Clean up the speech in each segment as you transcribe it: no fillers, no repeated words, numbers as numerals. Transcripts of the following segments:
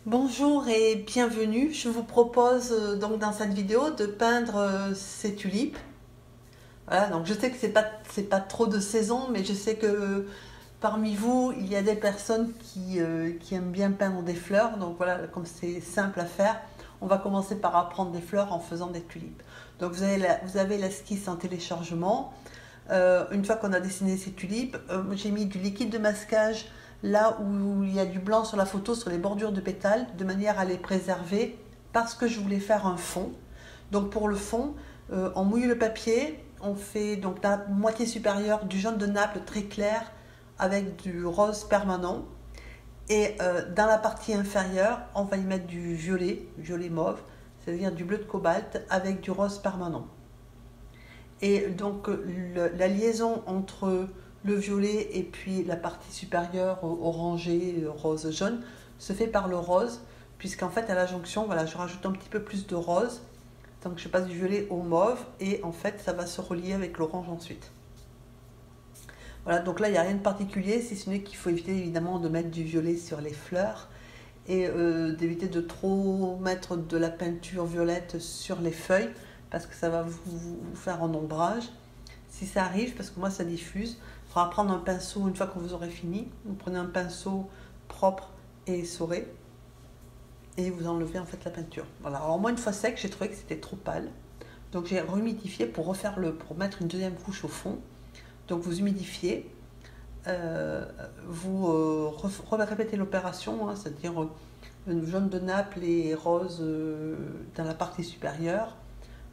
Bonjour et bienvenue. Je vous propose donc dans cette vidéo de peindre ces tulipes. Voilà, donc je sais que c'est pas trop de saison, mais je sais que parmi vous, il y a des personnes qui aiment bien peindre des fleurs. Donc voilà, comme c'est simple à faire, on va commencer par apprendre des fleurs en faisant des tulipes. Donc vous avez l'esquisse en téléchargement. Une fois qu'on a dessiné ces tulipes, j'ai mis du liquide de masquage là où il y a du blanc sur la photo, sur les bordures de pétales, de manière à les préserver, parce que je voulais faire un fond. Donc pour le fond, on mouille le papier, on fait donc dans la moitié supérieure du jaune de Naples très clair avec du rose permanent. Et dans la partie inférieure, on va y mettre du violet mauve, c'est-à-dire du bleu de cobalt avec du rose permanent. Et donc la liaison entre le violet et puis la partie supérieure orangée, rose, jaune, se fait par le rose, puisqu'en fait à la jonction, voilà, je rajoute un petit peu plus de rose, tant que je passe du violet au mauve, et en fait ça va se relier avec l'orange ensuite. Voilà, donc là il n'y a rien de particulier, si ce n'est qu'il faut éviter évidemment de mettre du violet sur les fleurs, et d'éviter de trop mettre de la peinture violette sur les feuilles, parce que ça va vous faire un ombrage. Si ça arrive, parce que moi ça diffuse, il faudra prendre un pinceau une fois que vous aurez fini. Vous prenez un pinceau propre et essoré et vous enlevez en fait la peinture. Voilà. Alors moi une fois sec, j'ai trouvé que c'était trop pâle, donc j'ai rehumidifié pour pour mettre une deuxième couche au fond. Donc vous humidifiez, vous répétez l'opération, hein, c'est-à-dire jaune de Naples et rose dans la partie supérieure,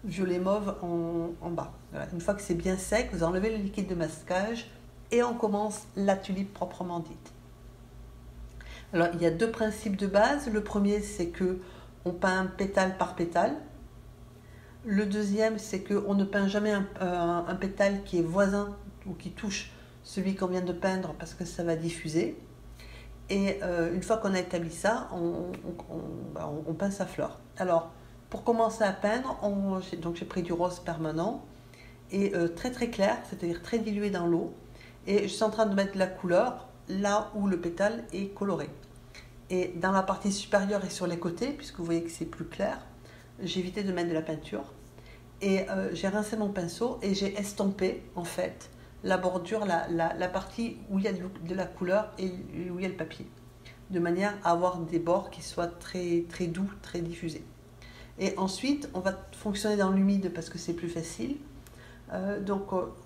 violet mauve en bas. Voilà. Une fois que c'est bien sec, vous enlevez le liquide de masquage et on commence la tulipe proprement dite. Alors il y a deux principes de base. Le premier, c'est que on peint pétale par pétale. Le deuxième, c'est qu'on ne peint jamais un pétale qui est voisin ou qui touche celui qu'on vient de peindre, parce que ça va diffuser. Et une fois qu'on a établi ça, on peint sa fleur. Alors, pour commencer à peindre, j'ai pris du rose permanent et très très clair, c'est-à-dire très dilué dans l'eau. Et je suis en train de mettre de la couleur là où le pétale est coloré. Et dans la partie supérieure et sur les côtés, puisque vous voyez que c'est plus clair, j'ai évité de mettre de la peinture. Et j'ai rincé mon pinceau et j'ai estompé en fait la bordure, la partie où il y a de la couleur et où il y a le papier, de manière à avoir des bords qui soient très, très doux, très diffusés. Et ensuite, on va fonctionner dans l'humide parce que c'est plus facile.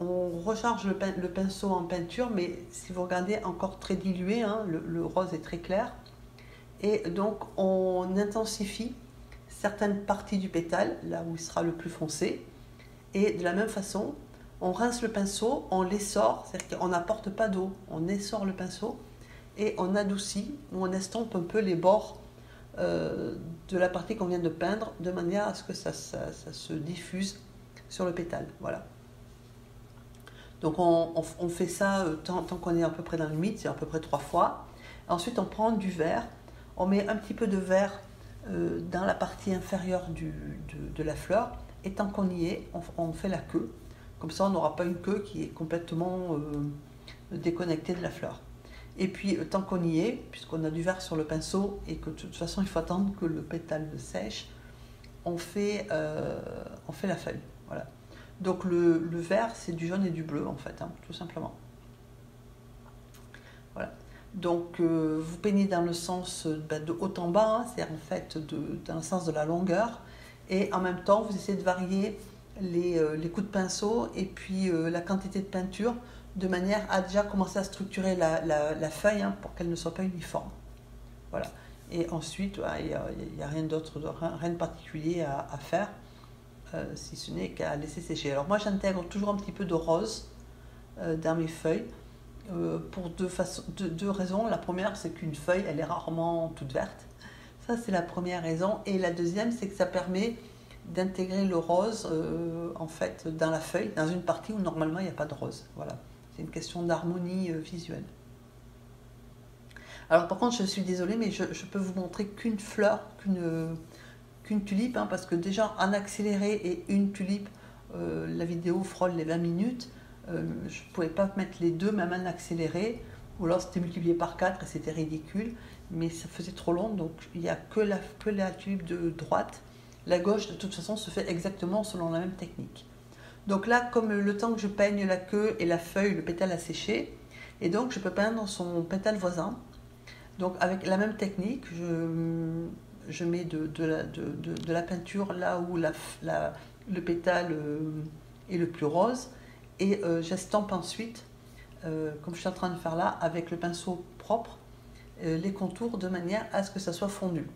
On recharge le pinceau en peinture, mais si vous regardez, encore très dilué, hein, le rose est très clair. Et donc, on intensifie certaines parties du pétale, là où il sera le plus foncé. Et de la même façon, on rince le pinceau, on l'essore, c'est-à-dire qu'on n'apporte pas d'eau, on essore le pinceau et on adoucit ou on estompe un peu les bords de la partie qu'on vient de peindre, de manière à ce que ça se diffuse sur le pétale. Voilà. Donc on fait ça tant qu'on est à peu près dans le l'humide, c'est à peu près 3 fois. Ensuite on prend du vert, on met un petit peu de vert dans la partie inférieure de la fleur, et tant qu'on y est, on fait la queue. Comme ça on n'aura pas une queue qui est complètement déconnectée de la fleur. Et puis tant qu'on y est, puisqu'on a du vert sur le pinceau et que de toute façon il faut attendre que le pétale sèche, on fait la feuille. Voilà. Donc le vert, c'est du jaune et du bleu en fait, hein, tout simplement. Voilà. Donc vous peignez dans le sens de haut en bas, hein, c'est-à-dire en fait dans le sens de la longueur, et en même temps vous essayez de varier les coups de pinceau et puis la quantité de peinture, de manière à déjà commencer à structurer la feuille, hein, pour qu'elle ne soit pas uniforme. Voilà. Et ensuite, il n'y a rien d'autre, rien de particulier à faire, si ce n'est qu'à laisser sécher. Alors moi j'intègre toujours un petit peu de rose dans mes feuilles, pour deux raisons. La première, c'est qu'une feuille, elle est rarement toute verte. Ça, c'est la première raison. Et la deuxième, c'est que ça permet d'intégrer le rose en fait dans la feuille, dans une partie où normalement il n'y a pas de rose. Voilà. C'est une question d'harmonie visuelle. Alors par contre, je suis désolée, mais je peux vous montrer qu'une fleur, qu'une tulipe, hein, parce que déjà en accéléré et une tulipe, la vidéo frôle les 20 minutes. Je ne pouvais pas mettre les deux, même en accéléré. ou alors c'était multiplié par 4 et c'était ridicule, mais ça faisait trop long, donc il n'y a que la tulipe de droite. La gauche, de toute façon, se fait exactement selon la même technique. Donc là, comme le temps que je peigne la queue et la feuille, le pétale a séché, et donc je peux peindre son pétale voisin. Donc avec la même technique, je mets de la peinture là où le pétale est le plus rose, et j'estampe ensuite, comme je suis en train de faire là, avec le pinceau propre, les contours de manière à ce que ça soit fondu.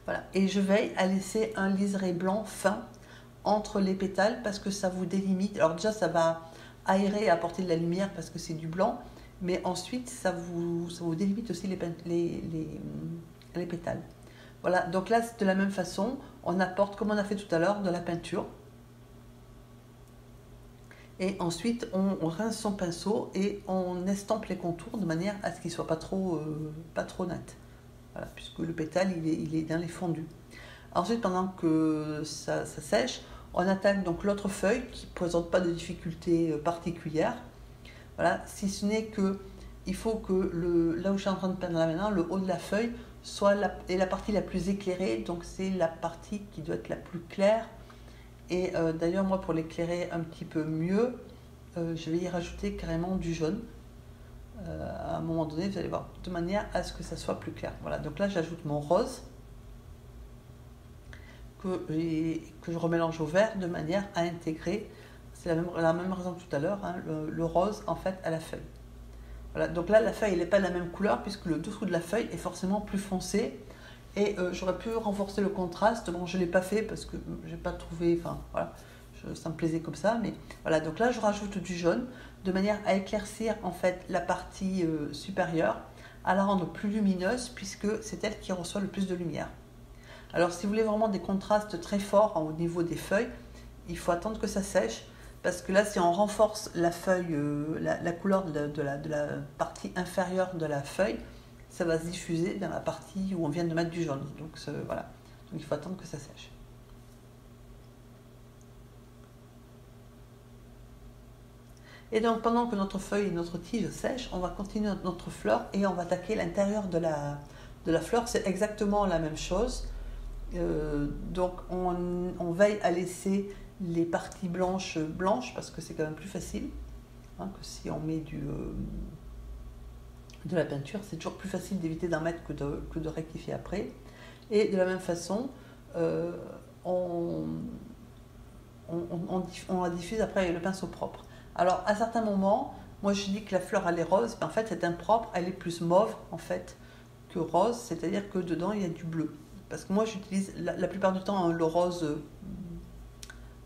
Voilà. Et je veille à laisser un liseré blanc fin entre les pétales parce que ça vous délimite. Alors déjà, ça va aérer et apporter de la lumière parce que c'est du blanc, mais ensuite, ça vous délimite aussi les pétales. Voilà, donc là, c'est de la même façon, on apporte, comme on a fait tout à l'heure, de la peinture. Et ensuite, on rince son pinceau et on estampe les contours de manière à ce qu'ils ne soient pas trop net. Voilà, puisque le pétale, il est dans les fondus. Ensuite, pendant que ça sèche, on attaque donc l'autre feuille qui ne présente pas de difficulté particulière. Voilà, si ce n'est que il faut que là où je suis en train de peindre là maintenant, le haut de la feuille soit la partie la plus éclairée, donc c'est la partie qui doit être la plus claire. Et d'ailleurs, moi, pour l'éclairer un petit peu mieux, je vais y rajouter carrément du jaune. À un moment donné, vous allez voir, de manière à ce que ça soit plus clair. Voilà, donc là, j'ajoute mon rose que je remélange au vert de manière à intégrer, c'est la même raison que tout à l'heure, hein, le rose en fait à la feuille. Voilà, donc là, la feuille, elle n'est pas de la même couleur puisque le dessous de la feuille est forcément plus foncé. Et j'aurais pu renforcer le contraste. Bon, je ne l'ai pas fait parce que je n'ai pas trouvé, enfin voilà, ça me plaisait comme ça. Mais voilà, donc là, je rajoute du jaune de manière à éclaircir en fait la partie supérieure, à la rendre plus lumineuse puisque c'est elle qui reçoit le plus de lumière. Alors, si vous voulez vraiment des contrastes très forts au niveau des feuilles, il faut attendre que ça sèche. Parce que là, si on renforce la feuille, la couleur de la partie inférieure de la feuille, ça va se diffuser dans la partie où on vient de mettre du jaune. Donc voilà, donc il faut attendre que ça sèche. Et donc pendant que notre feuille et notre tige sèchent, on va continuer notre fleur et on va attaquer l'intérieur de la fleur. C'est exactement la même chose. Donc on veille à laisser les parties blanches parce que c'est quand même plus facile hein, que si on met de la peinture. C'est toujours plus facile d'éviter d'en mettre que de rectifier après. Et de la même façon, on la diffuse après avec le pinceau propre. Alors à certains moments, moi je dis que la fleur elle est rose, mais en fait c'est impropre, elle est plus mauve en fait que rose, c'est-à-dire que dedans il y a du bleu. Parce que moi j'utilise la plupart du temps le rose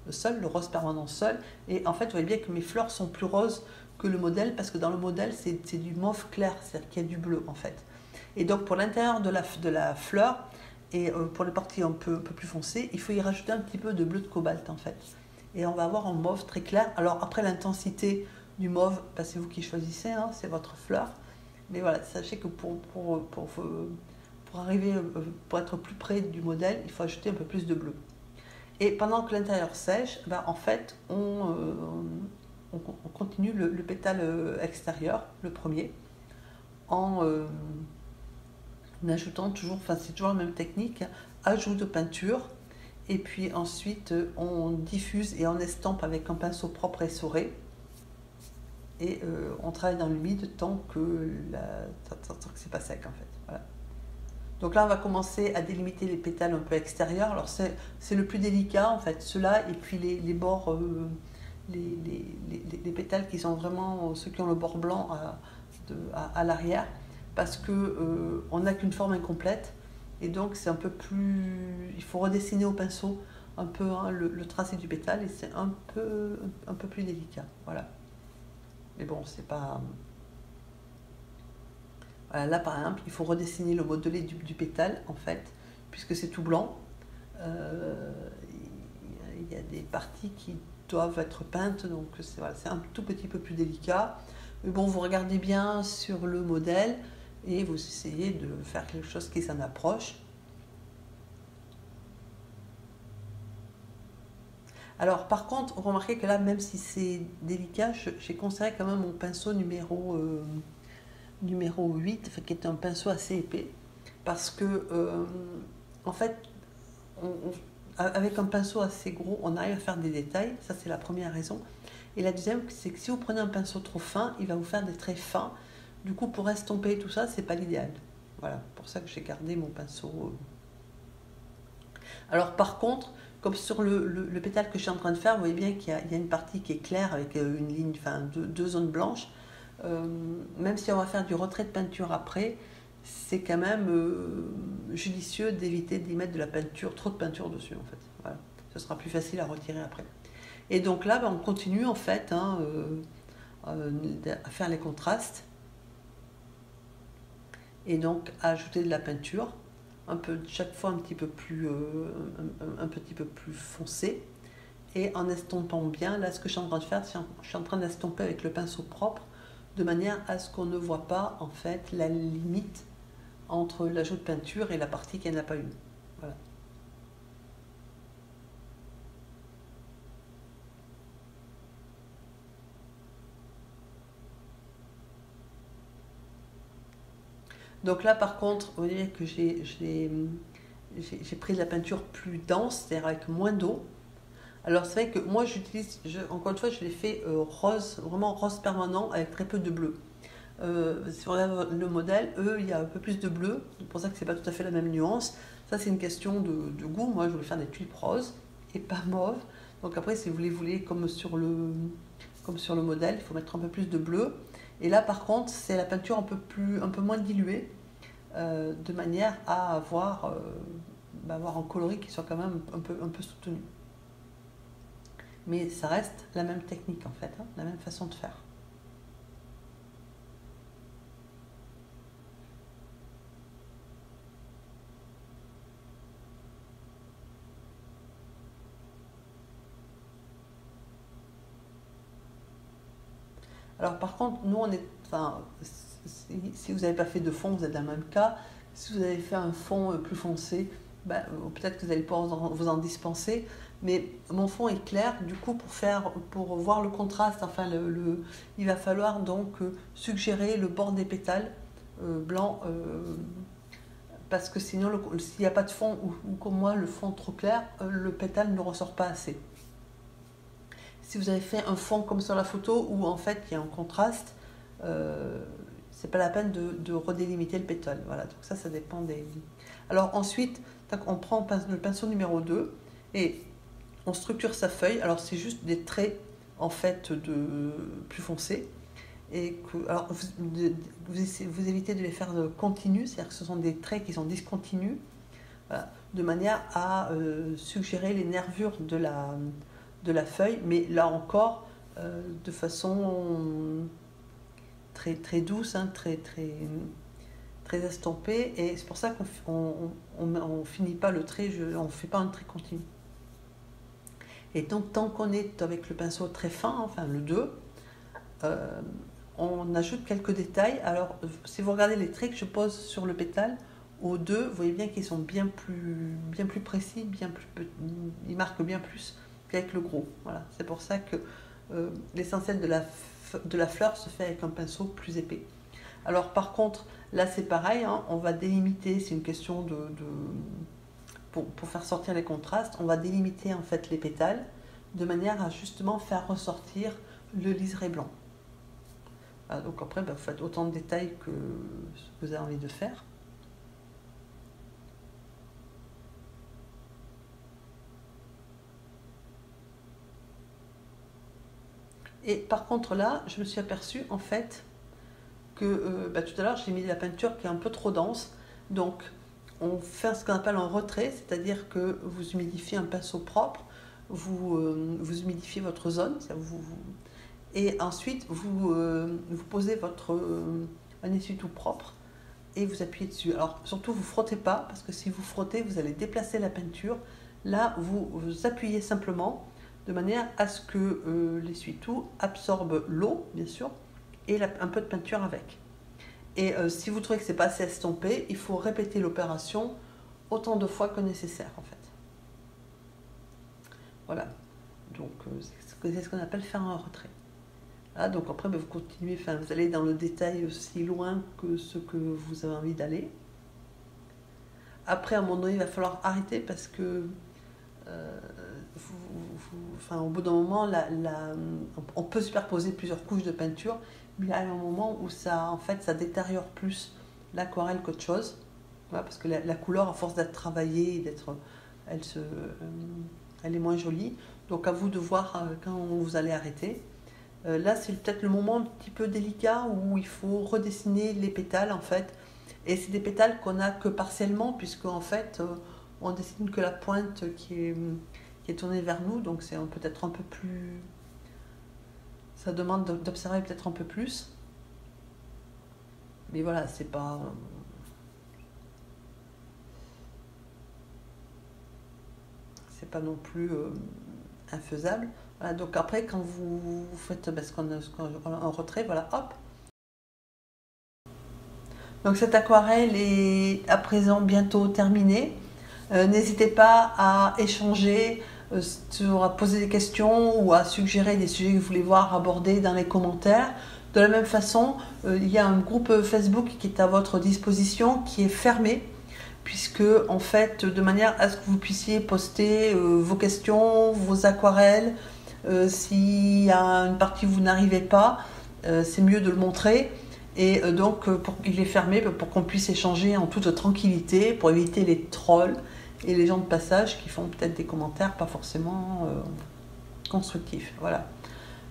seul, le rose permanent seul, et en fait vous voyez bien que mes fleurs sont plus roses que le modèle, parce que dans le modèle c'est du mauve clair, c'est-à-dire qu'il y a du bleu en fait. Et donc pour l'intérieur de la fleur, et pour les parties un peu plus foncées, il faut y rajouter un petit peu de bleu de cobalt en fait. Et on va avoir un mauve très clair. Alors après l'intensité du mauve, bah, c'est vous qui choisissez, hein, c'est votre fleur. Mais voilà, sachez que pour arriver, pour être plus près du modèle, il faut ajouter un peu plus de bleu. Et pendant que l'intérieur sèche, bah, en fait, on continue le pétale extérieur, le premier, en ajoutant toujours, enfin c'est toujours la même technique, hein, ajout de peinture. Et puis ensuite, on diffuse et on estampe avec un pinceau propre et essoré. Et on travaille dans l'humide tant que c'est pas sec en fait. Voilà. Donc là, on va commencer à délimiter les pétales un peu extérieurs. Alors c'est le plus délicat en fait, ceux-là, et puis les bords, les pétales qui sont vraiment ceux qui ont le bord blanc à l'arrière, parce que on n'a qu'une forme incomplète. Et donc c'est un peu plus, il faut redessiner au pinceau un peu hein, le tracé du pétale, et c'est un peu plus délicat, voilà. Mais bon, c'est pas, voilà, là par exemple, il faut redessiner le modelé du pétale en fait, puisque c'est tout blanc. Il y a des parties qui doivent être peintes, donc c'est voilà, un tout petit peu plus délicat. Mais bon, vous regardez bien sur le modèle et vous essayez de faire quelque chose qui s'en approche. Alors par contre, remarquez que là, même si c'est délicat, j'ai conservé quand même mon pinceau numéro 8, enfin, qui est un pinceau assez épais, parce que en fait, avec un pinceau assez gros, on arrive à faire des détails, ça c'est la première raison. Et la deuxième, c'est que si vous prenez un pinceau trop fin, il va vous faire des traits fins. Du coup, pour estomper tout ça, c'est pas l'idéal. Voilà, pour ça que j'ai gardé mon pinceau. Alors par contre, comme sur le pétale que je suis en train de faire, vous voyez bien qu'il y a une partie qui est claire avec une ligne, enfin deux zones blanches. Même si on va faire du retrait de peinture après, c'est quand même judicieux d'éviter d'y mettre de la peinture, trop de peinture dessus en fait. Voilà. Ce sera plus facile à retirer après. Et donc là, on continue en fait à faire les contrastes et donc à ajouter de la peinture, un peu chaque fois un petit peu plus foncé, et en estompant bien. Là, ce que je suis en train de faire, je suis en train d'estomper avec le pinceau propre, de manière à ce qu'on ne voit pas en fait la limite entre l'ajout de peinture et la partie qui n'a pas eu. Voilà. Donc là, par contre, vous voyez que j'ai pris de la peinture plus dense, c'est-à-dire avec moins d'eau. Alors c'est vrai que moi j'utilise, encore une fois, je l'ai fait rose, vraiment rose permanent avec très peu de bleu. Si on regarde le modèle, il y a un peu plus de bleu, c'est pour ça que c'est pas tout à fait la même nuance. Ça c'est une question de goût. Moi je voulais faire des tulipes roses et pas mauve. Donc après, si vous les voulez comme sur le modèle, il faut mettre un peu plus de bleu. Et là par contre, c'est la peinture un peu moins diluée, de manière à avoir un coloris qui soit quand même un peu soutenu. Mais ça reste la même technique en fait, hein, la même façon de faire. Alors par contre, nous on est, enfin, si vous n'avez pas fait de fond, vous êtes dans le même cas. Si vous avez fait un fond plus foncé, peut-être que vous allez pouvoir vous en dispenser. Mais mon fond est clair, du coup pour voir le contraste, enfin il va falloir donc suggérer le bord des pétales blanc, parce que sinon s'il n'y a pas de fond ou comme moi le fond trop clair, le pétale ne ressort pas assez. Si vous avez fait un fond comme sur la photo où en fait il y a un contraste, c'est pas la peine de redélimiter le pétale. Voilà, donc ça dépend des. Alors ensuite, on prend le pinceau numéro 2 et on structure sa feuille. Alors c'est juste des traits en fait plus foncés. Et alors vous évitez de les faire continus, c'est-à-dire que ce sont des traits qui sont discontinus, voilà, de manière à suggérer les nervures de la feuille, mais là encore de façon très, très douce, hein, très estompée, et c'est pour ça qu'on ne finit pas le trait, on ne fait pas un trait continu. Et donc tant qu'on est avec le pinceau très fin, enfin le 2, on ajoute quelques détails. Alors si vous regardez les traits que je pose sur le pétale, au 2, vous voyez bien qu'ils sont bien plus précis, ils marquent bien plus qu'avec le gros. Voilà, c'est pour ça que l'essentiel de la fleur se fait avec un pinceau plus épais. Alors par contre, là c'est pareil, hein, on va délimiter, c'est une question pour faire sortir les contrastes, on va délimiter en fait les pétales de manière à justement faire ressortir le liseré blanc. Voilà, donc après, vous faites autant de détails que vous avez envie de faire. Et par contre là, je me suis aperçue en fait que tout à l'heure j'ai mis de la peinture qui est un peu trop dense. Donc on fait ce qu'on appelle un retrait, c'est-à-dire que vous humidifiez un pinceau propre, vous humidifiez votre zone, et ensuite vous posez un essuie-tout propre et vous appuyez dessus. Alors surtout vous frottez pas, parce que si vous frottez, vous allez déplacer la peinture. Là, vous appuyez simplement de manière à ce que l'essuie-tout absorbe l'eau, bien sûr, et un peu de peinture avec. Et si vous trouvez que c'est pas assez estompé, il faut répéter l'opération autant de fois que nécessaire, en fait. Voilà. Donc c'est ce qu'on appelle faire un retrait. Voilà, donc après vous continuez, enfin, vous allez dans le détail aussi loin que ce que vous avez envie d'aller. Après à un moment donné il va falloir arrêter parce que enfin, au bout d'un moment on peut superposer plusieurs couches de peinture, mais il y a un moment où en fait, ça détériore plus l'aquarelle qu'autre chose. Voilà, parce que la couleur, à force d'être travaillée, elle est moins jolie. Donc à vous de voir quand vous allez arrêter. Là, c'est peut-être le moment un petit peu délicat où il faut redessiner les pétales en fait. Et c'est des pétales qu'on n'a que partiellement, puisque en fait, on dessine que la pointe qui est tournée vers nous. Donc c'est peut-être un peu plus... Ça demande d'observer peut-être un peu plus. Mais voilà, c'est pas... c'est pas non plus infaisable. Voilà, donc après, quand vous faites un retrait, voilà, hop. Donc cette aquarelle est à présent bientôt terminée. N'hésitez pas à échanger, à poser des questions ou à suggérer des sujets que vous voulez voir abordés dans les commentaires. De la même façon, il y a un groupe Facebook qui est à votre disposition, qui est fermé, puisque en fait, de manière à ce que vous puissiez poster vos questions, vos aquarelles, s'il y a une partie où vous n'arrivez pas, c'est mieux de le montrer. Et donc, il est fermé pour qu'on puisse échanger en toute tranquillité, pour éviter les trolls et les gens de passage qui font peut-être des commentaires pas forcément constructifs. Voilà.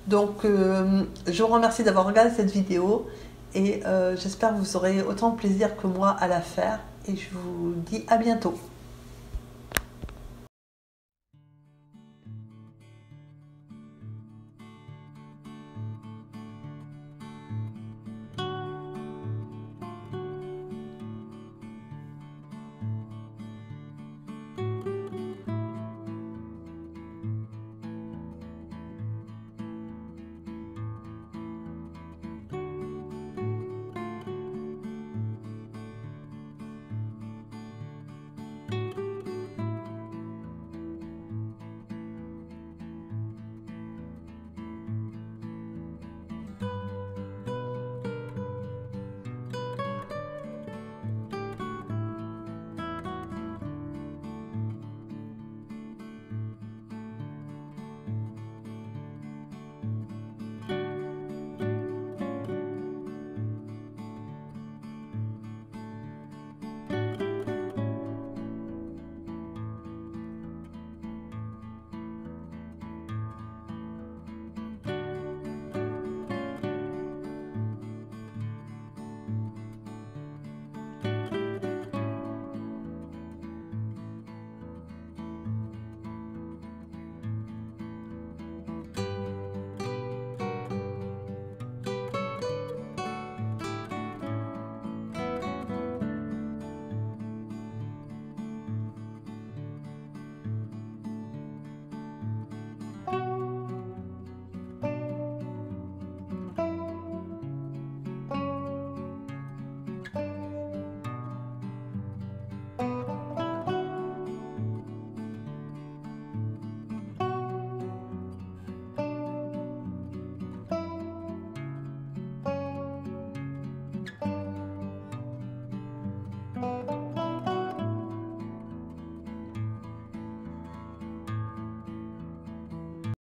Donc, je vous remercie d'avoir regardé cette vidéo et j'espère que vous aurez autant de plaisir que moi à la faire. Et je vous dis à bientôt.